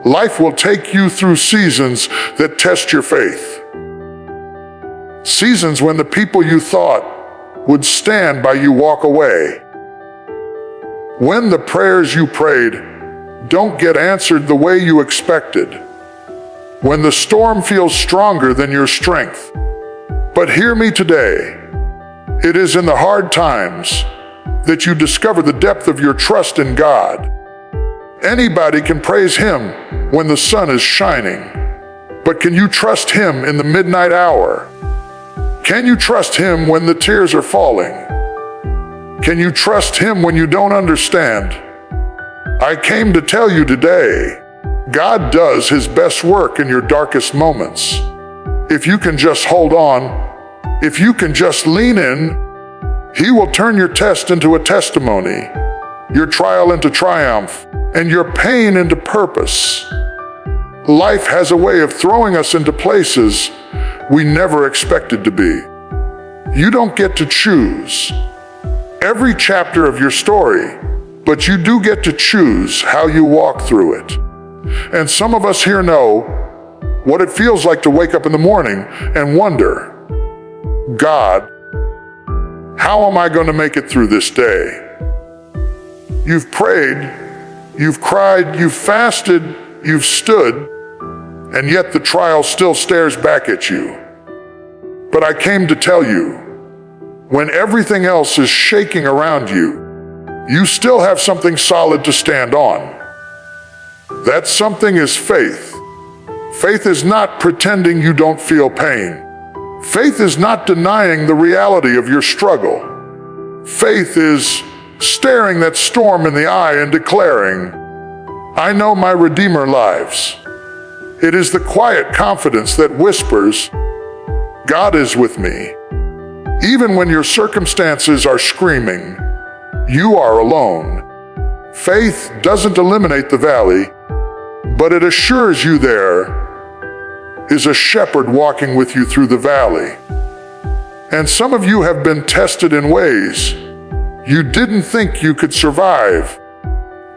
Life will take you through seasons that test your faith. Seasons when the people you thought would stand by you walk away. When the prayers you prayed don't get answered the way you expected. When the storm feels stronger than your strength. But hear me today. It is in the hard times that you discover the depth of your trust in God. Anybody can praise Him when the sun is shining. But can you trust Him in the midnight hour? Can you trust Him when the tears are falling? Can you trust Him when you don't understand? I came to tell you today, God does His best work in your darkest moments. If you can just hold on, if you can just lean in, He will turn your test into a testimony, your trial into triumph, and your pain into purpose. Life has a way of throwing us into places we never expected to be. You don't get to choose every chapter of your story, but you do get to choose how you walk through it. And some of us here know what it feels like to wake up in the morning and wonder, God, how am I going to make it through this day? You've prayed, you've cried, you've fasted, you've stood, and yet the trial still stares back at you. But I came to tell you, when everything else is shaking around you, you still have something solid to stand on. That something is faith. Faith is not pretending you don't feel pain. Faith is not denying the reality of your struggle. Faith is staring that storm in the eye and declaring, I know my Redeemer lives. It is the quiet confidence that whispers, God is with me. Even when your circumstances are screaming, you are alone. Faith doesn't eliminate the valley, but it assures you there is a shepherd walking with you through the valley. And some of you have been tested in ways you didn't think you could survive,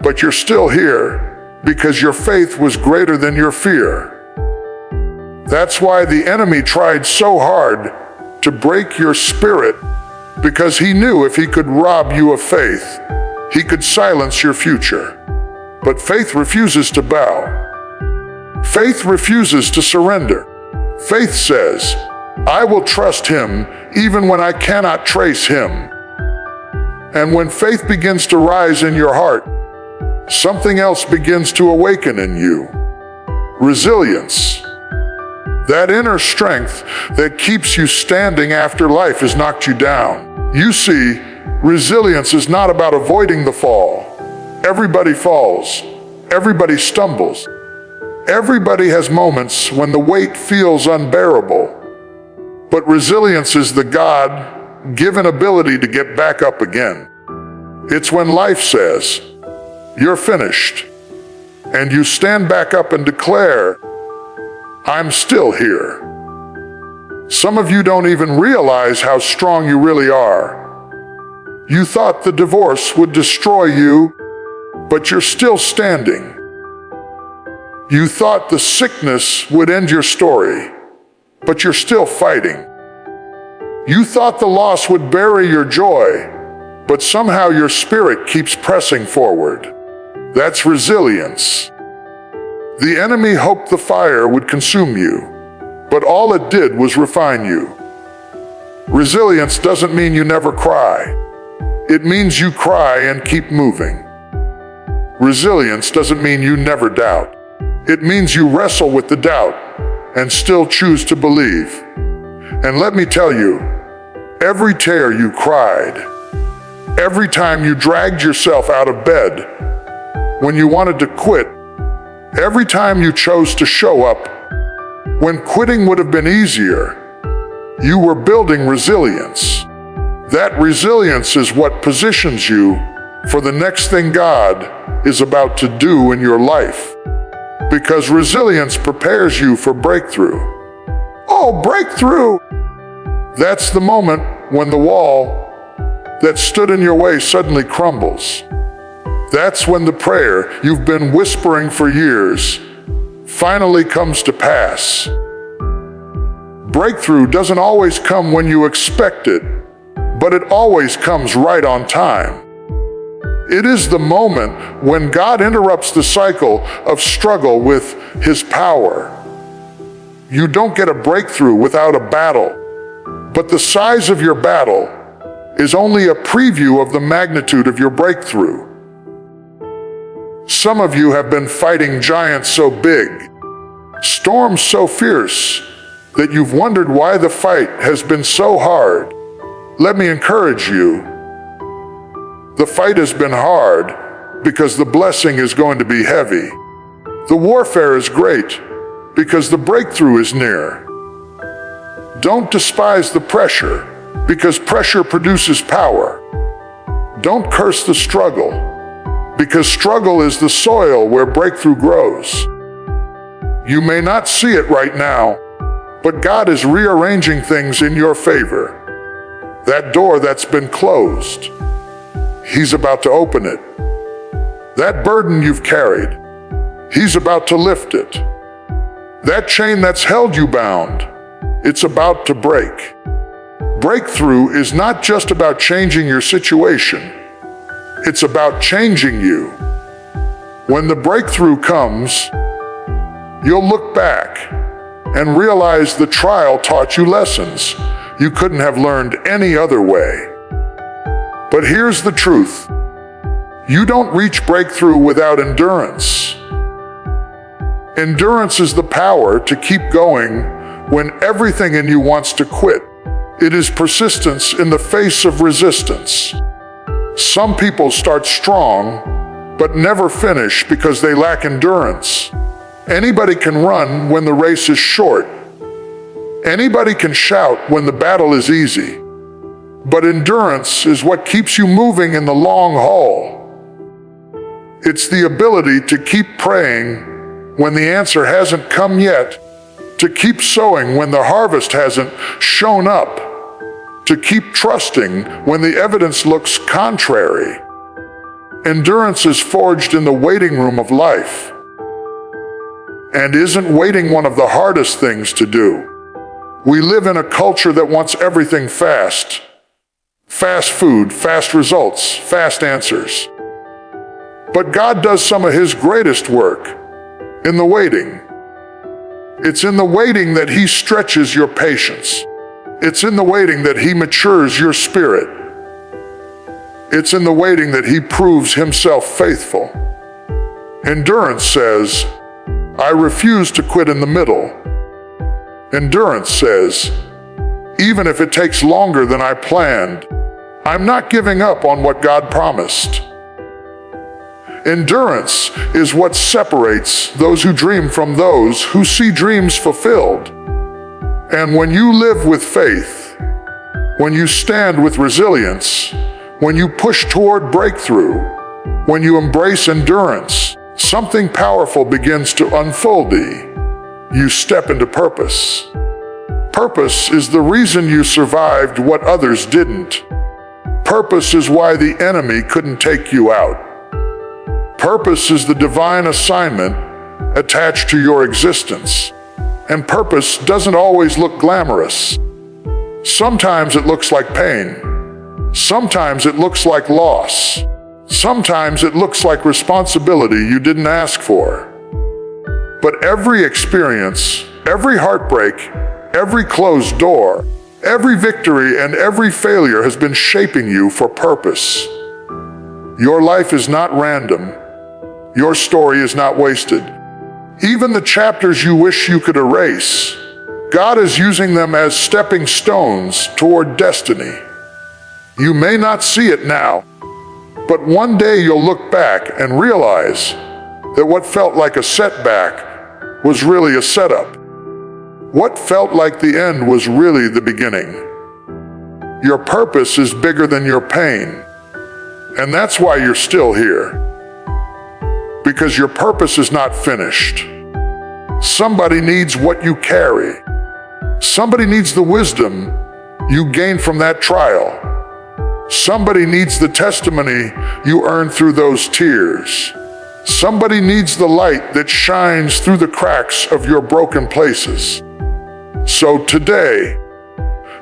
but you're still here because your faith was greater than your fear. That's why the enemy tried so hard to break your spirit, because he knew if he could rob you of faith, he could silence your future. But faith refuses to bow. Faith refuses to surrender. Faith says, I will trust Him even when I cannot trace Him. And when faith begins to rise in your heart, something else begins to awaken in you. Resilience. That inner strength that keeps you standing after life has knocked you down. You see, resilience is not about avoiding the fall. Everybody falls. Everybody stumbles. Everybody has moments when the weight feels unbearable. But resilience is the God-given ability to get back up again. It's when life says, you're finished, and you stand back up and declare, I'm still here. Some of you don't even realize how strong you really are. You thought the divorce would destroy you, but you're still standing. You thought the sickness would end your story, but you're still fighting. You thought the loss would bury your joy, but somehow your spirit keeps pressing forward. That's resilience. The enemy hoped the fire would consume you, but all it did was refine you. Resilience doesn't mean you never cry. It means you cry and keep moving. Resilience doesn't mean you never doubt. It means you wrestle with the doubt and still choose to believe. And let me tell you, every tear you cried, every time you dragged yourself out of bed when you wanted to quit, every time you chose to show up when quitting would have been easier, you were building resilience. That resilience is what positions you for the next thing God is about to do in your life. Because resilience prepares you for breakthrough. Oh, breakthrough! That's the moment when the wall that stood in your way suddenly crumbles. That's when the prayer you've been whispering for years finally comes to pass. Breakthrough doesn't always come when you expect it, but it always comes right on time. It is the moment when God interrupts the cycle of struggle with His power. You don't get a breakthrough without a battle, but the size of your battle is only a preview of the magnitude of your breakthrough. Some of you have been fighting giants so big, storms so fierce, that you've wondered why the fight has been so hard. Let me encourage you. The fight has been hard because the blessing is going to be heavy. The warfare is great because the breakthrough is near. Don't despise the pressure because pressure produces power. Don't curse the struggle because struggle is the soil where breakthrough grows. You may not see it right now, but God is rearranging things in your favor. That door that's been closed, He's about to open it. That burden you've carried, He's about to lift it. That chain that's held you bound, it's about to break. Breakthrough is not just about changing your situation. It's about changing you. When the breakthrough comes, you'll look back and realize the trial taught you lessons you couldn't have learned any other way. But here's the truth. You don't reach breakthrough without endurance. Endurance is the power to keep going when everything in you wants to quit. It is persistence in the face of resistance. Some people start strong, but never finish because they lack endurance. Anybody can run when the race is short. Anybody can shout when the battle is easy. But endurance is what keeps you moving in the long haul. It's the ability to keep praying when the answer hasn't come yet, to keep sowing when the harvest hasn't shown up, to keep trusting when the evidence looks contrary. Endurance is forged in the waiting room of life. And isn't waiting one of the hardest things to do? We live in a culture that wants everything fast. Fast food, fast results, fast answers. But God does some of His greatest work in the waiting. It's in the waiting that He stretches your patience. It's in the waiting that He matures your spirit. It's in the waiting that He proves Himself faithful. Endurance says, I refuse to quit in the middle. Endurance says, even if it takes longer than I planned, I'm not giving up on what God promised. Endurance is what separates those who dream from those who see dreams fulfilled. And when you live with faith, when you stand with resilience, when you push toward breakthrough, when you embrace endurance, something powerful begins to unfold. You step into purpose. Purpose is the reason you survived what others didn't. Purpose is why the enemy couldn't take you out. Purpose is the divine assignment attached to your existence. And purpose doesn't always look glamorous. Sometimes it looks like pain. Sometimes it looks like loss. Sometimes it looks like responsibility you didn't ask for. But every experience, every heartbreak, every closed door, every victory and every failure has been shaping you for purpose. Your life is not random. Your story is not wasted. Even the chapters you wish you could erase, God is using them as stepping stones toward destiny. You may not see it now, but one day you'll look back and realize that what felt like a setback was really a setup. What felt like the end was really the beginning. Your purpose is bigger than your pain, and that's why you're still here. Because your purpose is not finished. Somebody needs what you carry. Somebody needs the wisdom you gained from that trial. Somebody needs the testimony you earned through those tears. Somebody needs the light that shines through the cracks of your broken places. So today,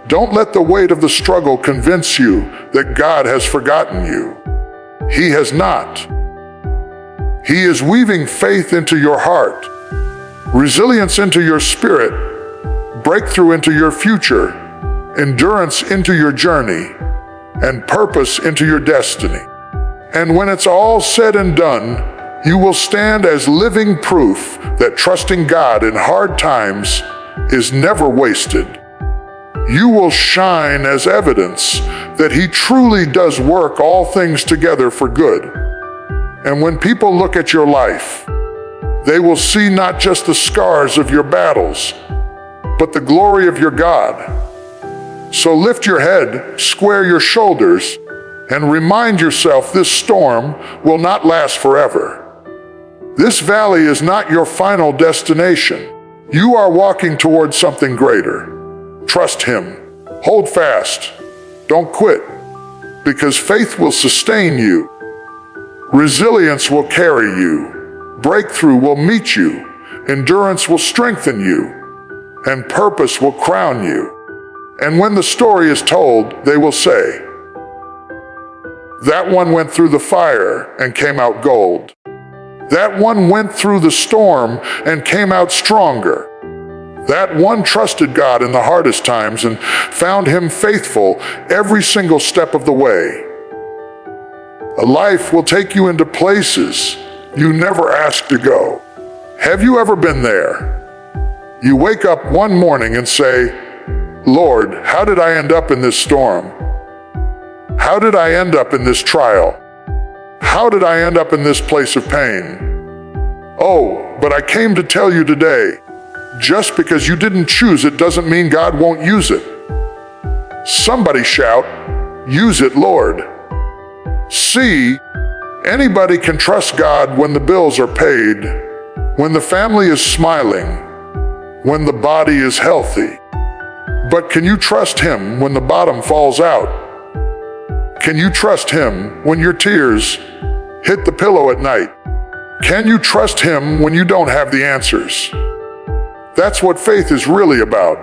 don't let the weight of the struggle convince you that God has forgotten you. He has not. He is weaving faith into your heart, resilience into your spirit, breakthrough into your future, endurance into your journey, and purpose into your destiny. And when it's all said and done, you will stand as living proof that trusting God in hard times is never wasted. You will shine as evidence that He truly does work all things together for good. And when people look at your life, they will see not just the scars of your battles, but the glory of your God. So lift your head, square your shoulders, and remind yourself this storm will not last forever. This valley is not your final destination. You are walking towards something greater. Trust Him. Hold fast. Don't quit, because faith will sustain you. Resilience will carry you. Breakthrough will meet you. Endurance will strengthen you. And purpose will crown you. And when the story is told, they will say, "That one went through the fire and came out gold. That one went through the storm and came out stronger. That one trusted God in the hardest times and found Him faithful every single step of the way." A life will take you into places you never asked to go. Have you ever been there? You wake up one morning and say, "Lord, how did I end up in this storm? How did I end up in this trial? How did I end up in this place of pain?" Oh, but I came to tell you today, just because you didn't choose it doesn't mean God won't use it. Somebody shout, "Use it, Lord." See, anybody can trust God when the bills are paid, when the family is smiling, when the body is healthy. But can you trust Him when the bottom falls out? Can you trust Him when your tears hit the pillow at night? Can you trust Him when you don't have the answers? That's what faith is really about.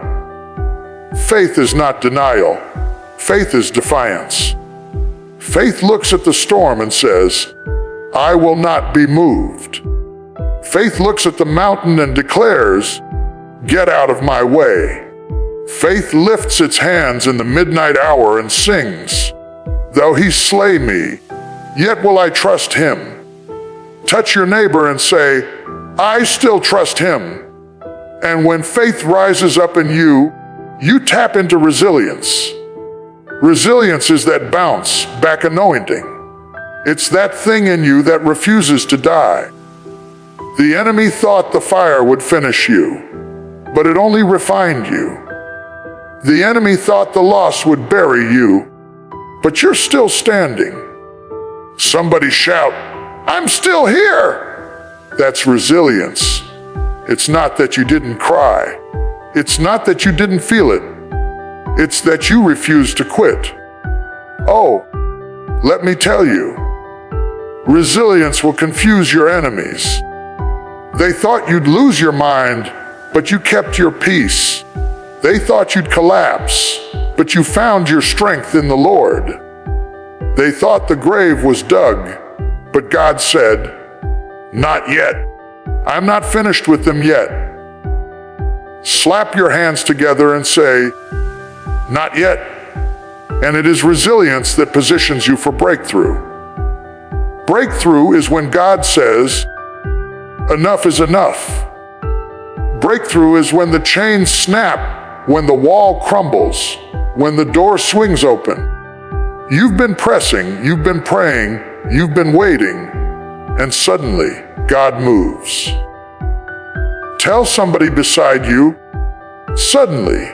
Faith is not denial. Faith is defiance. Faith looks at the storm and says, "I will not be moved." Faith looks at the mountain and declares, "Get out of my way." Faith lifts its hands in the midnight hour and sings, "Though He slay me, yet will I trust Him." Touch your neighbor and say, "I still trust Him." And when faith rises up in you, you tap into resilience. Resilience is that bounce back anointing. It's that thing in you that refuses to die. The enemy thought the fire would finish you, but it only refined you. The enemy thought the loss would bury you, but you're still standing. Somebody shout, "I'm still here!" That's resilience. It's not that you didn't cry. It's not that you didn't feel it. It's that you refused to quit. Oh, let me tell you, resilience will confuse your enemies. They thought you'd lose your mind, but you kept your peace. They thought you'd collapse, but you found your strength in the Lord. They thought the grave was dug, but God said, "Not yet. I'm not finished with them yet." Slap your hands together and say, "Not yet." And it is resilience that positions you for breakthrough. Breakthrough is when God says, "Enough is enough." Breakthrough is when the chains snap, when the wall crumbles, when the door swings open. You've been pressing, you've been praying, you've been waiting, and suddenly God moves. Tell somebody beside you, suddenly.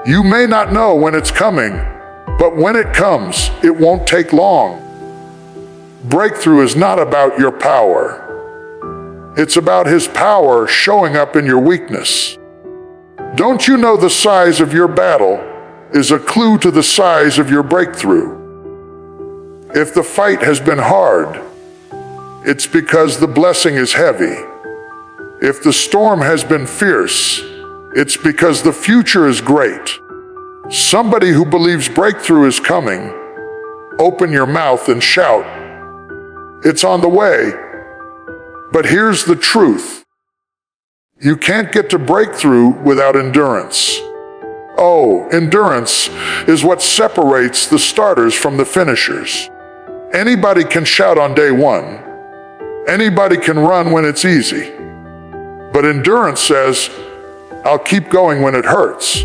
You may not know when it's coming, but when it comes, it won't take long. Breakthrough is not about your power. It's about His power showing up in your weakness. Don't you know the size of your battle is a clue to the size of your breakthrough? If the fight has been hard, it's because the blessing is heavy. If the storm has been fierce, it's because the future is great. Somebody who believes breakthrough is coming, open your mouth and shout, "It's on the way." But here's the truth. You can't get to breakthrough without endurance. Oh, endurance is what separates the starters from the finishers. Anybody can shout on day one. Anybody can run when it's easy. But endurance says, I'll keep going when it hurts.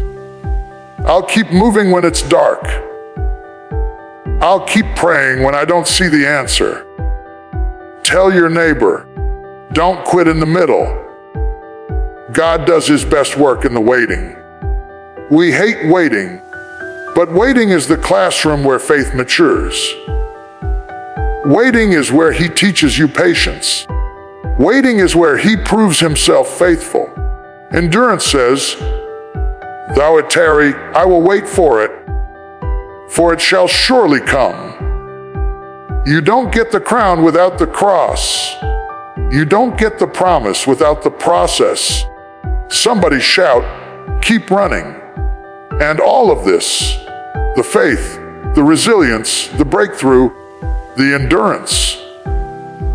I'll keep moving when it's dark. I'll keep praying when I don't see the answer. Tell your neighbor, don't quit in the middle. God does His best work in the waiting. We hate waiting, but waiting is the classroom where faith matures. Waiting is where He teaches you patience. Waiting is where He proves Himself faithful. Endurance says, "Though it tarry, I will wait for it shall surely come." You don't get the crown without the cross. You don't get the promise without the process. Somebody shout, "Keep running." And all of this, the faith, the resilience, the breakthrough, the endurance,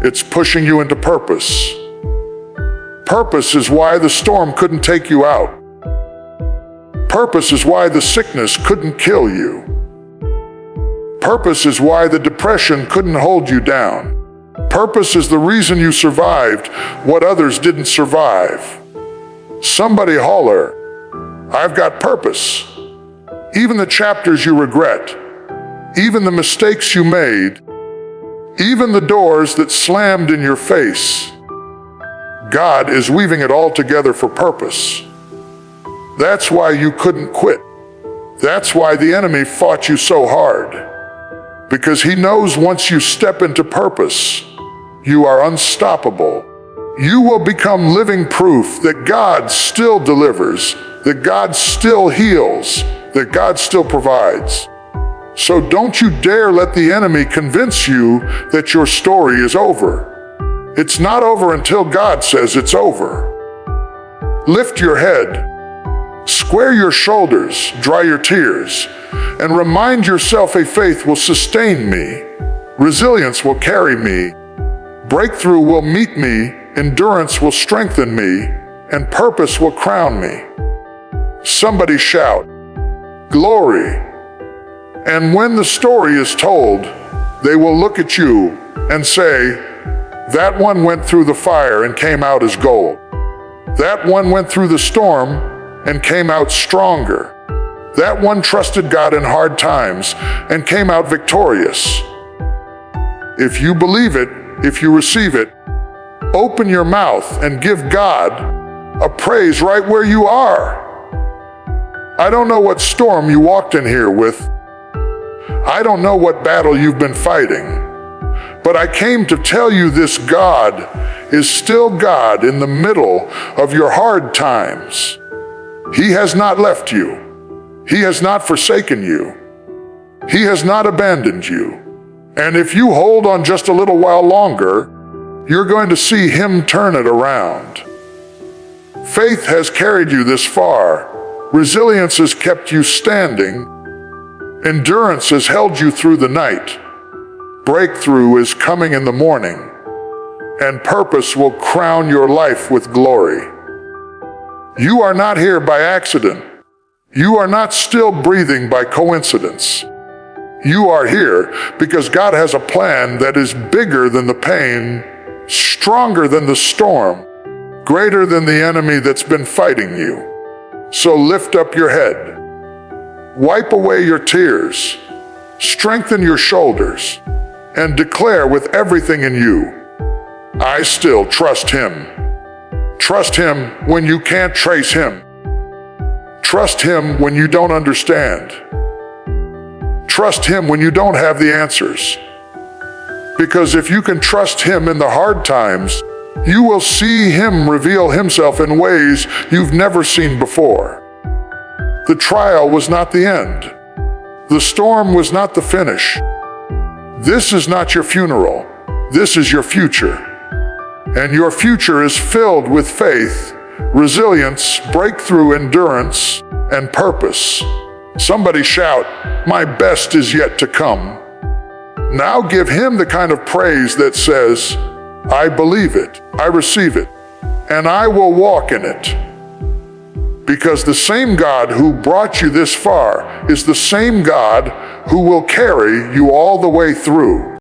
it's pushing you into purpose. Purpose is why the storm couldn't take you out. Purpose is why the sickness couldn't kill you. Purpose is why the depression couldn't hold you down. Purpose is the reason you survived what others didn't survive. Somebody holler, "I've got purpose." Even the chapters you regret, even the mistakes you made, even the doors that slammed in your face, God is weaving it all together for purpose. That's why you couldn't quit. That's why the enemy fought you so hard. Because he knows once you step into purpose, you are unstoppable. You will become living proof that God still delivers, that God still heals, that God still provides. So don't you dare let the enemy convince you that your story is over. It's not over until God says it's over. Lift your head, square your shoulders, dry your tears, and remind yourself a faith will sustain me, resilience will carry me, breakthrough will meet me, endurance will strengthen me, and purpose will crown me. Somebody shout, "Glory." And when the story is told, they will look at you and say, "That one went through the fire and came out as gold. That one went through the storm and came out stronger. That one trusted God in hard times and came out victorious." If you believe it, if you receive it, open your mouth and give God a praise right where you are. I don't know what storm you walked in here with. I don't know what battle you've been fighting. But I came to tell you this: God is still God in the middle of your hard times. He has not left you. He has not forsaken you. He has not abandoned you. And if you hold on just a little while longer, you're going to see Him turn it around. Faith has carried you this far. Resilience has kept you standing. Endurance has held you through the night. Breakthrough is coming in the morning, and purpose will crown your life with glory. You are not here by accident. You are not still breathing by coincidence. You are here because God has a plan that is bigger than the pain, stronger than the storm, greater than the enemy that's been fighting you. So lift up your head. Wipe away your tears. Strengthen your shoulders. And declare with everything in you, I still trust Him. Trust Him when you can't trace Him. Trust Him when you don't understand. Trust Him when you don't have the answers. Because if you can trust Him in the hard times, you will see Him reveal Himself in ways you've never seen before. The trial was not the end. The storm was not the finish. This is not your funeral. This is your future. And your future is filled with faith, resilience, breakthrough, endurance, and purpose. Somebody shout, "My best is yet to come." Now give him the kind of praise that says, "I believe it, I receive it, and I will walk in it." Because the same God who brought you this far is the same God who will carry you all the way through.